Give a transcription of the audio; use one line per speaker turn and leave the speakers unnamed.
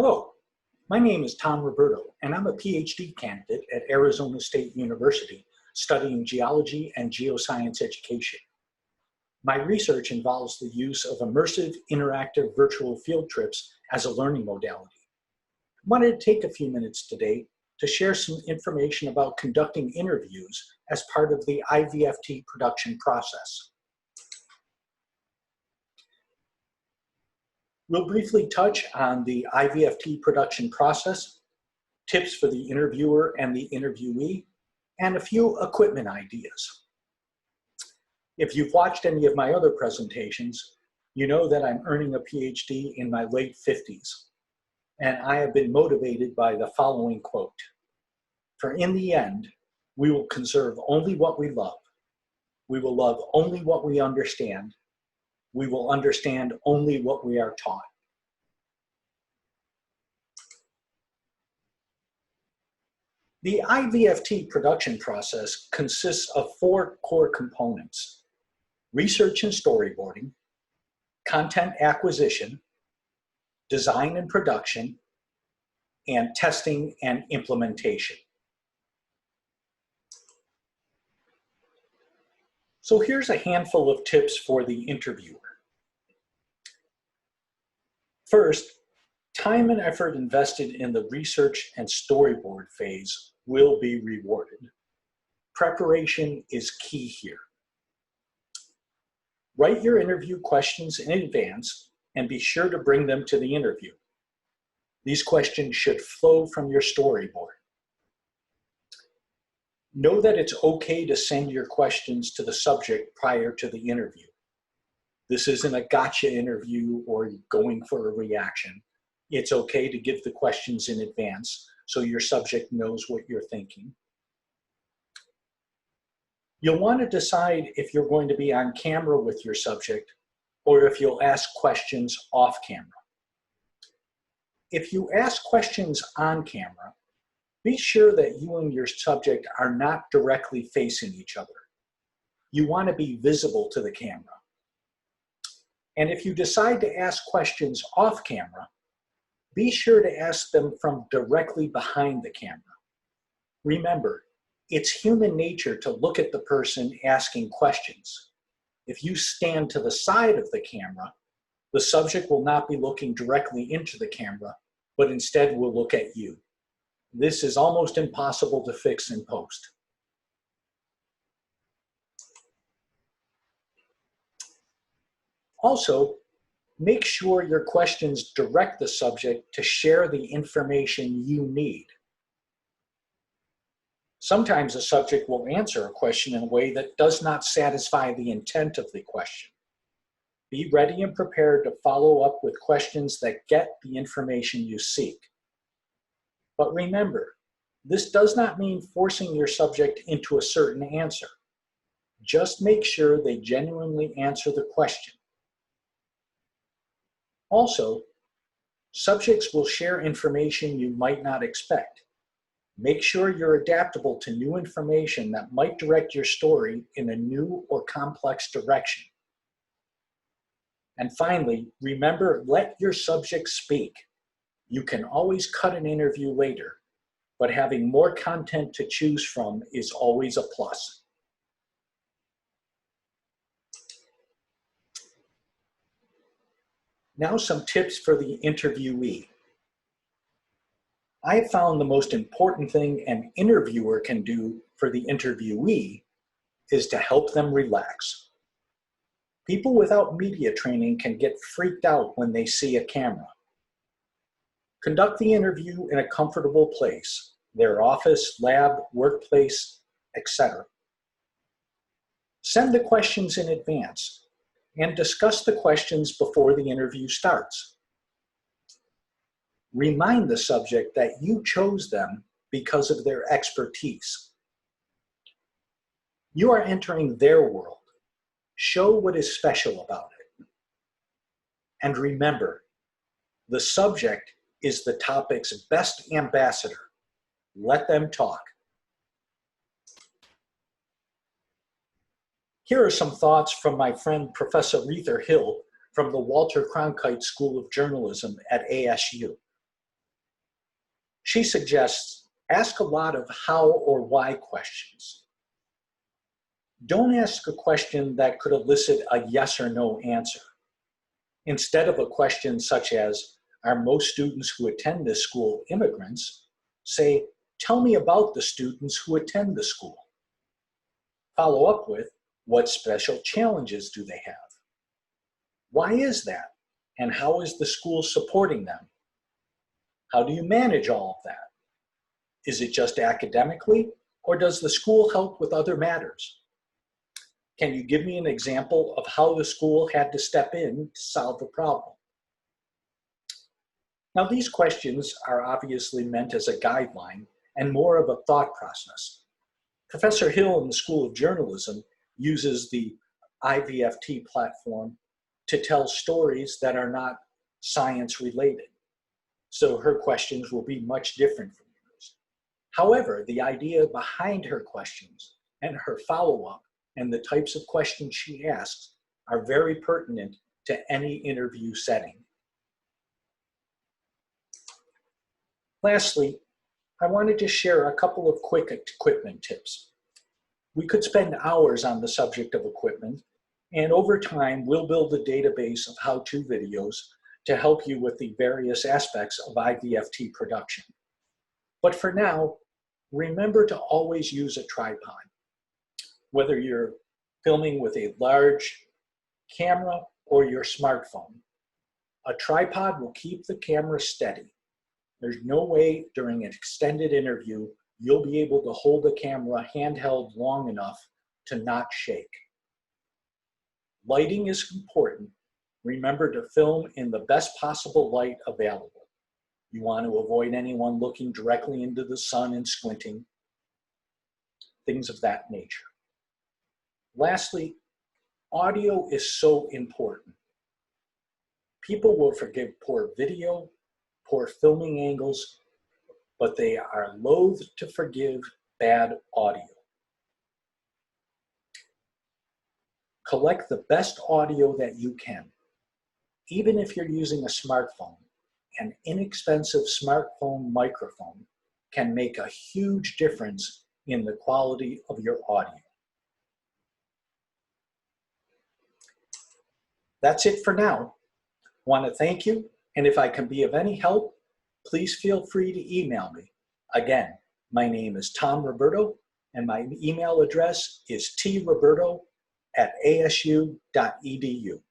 Hello, my name is Tom Roberto, and I'm a PhD candidate at Arizona State University studying geology and geoscience education. My research involves the use of immersive, interactive virtual field trips as a learning modality. I wanted to take a few minutes today to share some information about conducting interviews as part of the IVFT production process. We'll briefly touch on the IVFT production process, tips for the interviewer and the interviewee, and a few equipment ideas. If you've watched any of my other presentations, you know that I'm earning a PhD in my late 50s, and I have been motivated by the following quote: "For in the end, we will conserve only what we love. We will love only what we understand. We will understand only what we are taught." The IVFT production process consists of 4 core components: research and storyboarding, content acquisition, design and production, and testing and implementation. So here's a handful of tips for the interviewer. First, time and effort invested in the research and storyboard phase will be rewarded. Preparation is key here. Write your interview questions in advance and be sure to bring them to the interview. These questions should flow from your storyboard. Know that it's okay to send your questions to the subject prior to the interview. This isn't a gotcha interview or going for a reaction. It's okay to give the questions in advance so your subject knows what you're thinking. You'll want to decide if you're going to be on camera with your subject or if you'll ask questions off camera. If you ask questions on camera, be sure that you and your subject are not directly facing each other. You want to be visible to the camera. And if you decide to ask questions off camera, be sure to ask them from directly behind the camera. Remember, it's human nature to look at the person asking questions. If you stand to the side of the camera, the subject will not be looking directly into the camera, but instead will look at you. This is almost impossible to fix in post. Also, make sure your questions direct the subject to share the information you need. Sometimes a subject will answer a question in a way that does not satisfy the intent of the question. Be ready and prepared to follow up with questions that get the information you seek. But remember, this does not mean forcing your subject into a certain answer. Just make sure they genuinely answer the question. Also, subjects will share information you might not expect. Make sure you're adaptable to new information that might direct your story in a new or complex direction. And finally, remember, let your subject speak. You can always cut an interview later, but having more content to choose from is always a plus. Now some tips for the interviewee. I have found the most important thing an interviewer can do for the interviewee is to help them relax. People without media training can get freaked out when they see a camera. Conduct the interview in a comfortable place, their office, lab, workplace, etc. Send the questions in advance and discuss the questions before the interview starts. Remind the subject that you chose them because of their expertise. You are entering their world. Show what is special about it. And remember, the subject is the topic's best ambassador. Let them talk. Here are some thoughts from my friend Professor Rether Hill from the Walter Cronkite School of Journalism at ASU. She suggests ask a lot of how or why questions. Don't ask a question that could elicit a yes or no answer. Instead of a question such as, are most students who attend this school immigrants? Say, tell me about the students who attend the school. Follow up with, what special challenges do they have? Why is that? And how is the school supporting them? How do you manage all of that? Is it just academically, or does the school help with other matters? Can you give me an example of how the school had to step in to solve the problem? Now, these questions are obviously meant as a guideline and more of a thought process. Professor Hill in the School of Journalism uses the IVFT platform to tell stories that are not science related. So her questions will be much different from yours. However, the idea behind her questions and her follow-up and the types of questions she asks are very pertinent to any interview setting. Lastly, I wanted to share a couple of quick equipment tips. We could spend hours on the subject of equipment, and over time, we'll build a database of how-to videos to help you with the various aspects of IVFT production. But for now, remember to always use a tripod. Whether you're filming with a large camera or your smartphone, a tripod will keep the camera steady. There's no way during an extended interview you'll be able to hold the camera handheld long enough to not shake. Lighting is important. Remember to film in the best possible light available. You want to avoid anyone looking directly into the sun and squinting, things of that nature. Lastly, audio is so important. People will forgive poor video, poor filming angles, but they are loath to forgive bad audio. Collect the best audio that you can. Even if you're using a smartphone, an inexpensive smartphone microphone can make a huge difference in the quality of your audio. That's it for now. I want to thank you, and if I can be of any help, please feel free to email me. Again, my name is Tom Roberto, and my email address is troberto@asu.edu.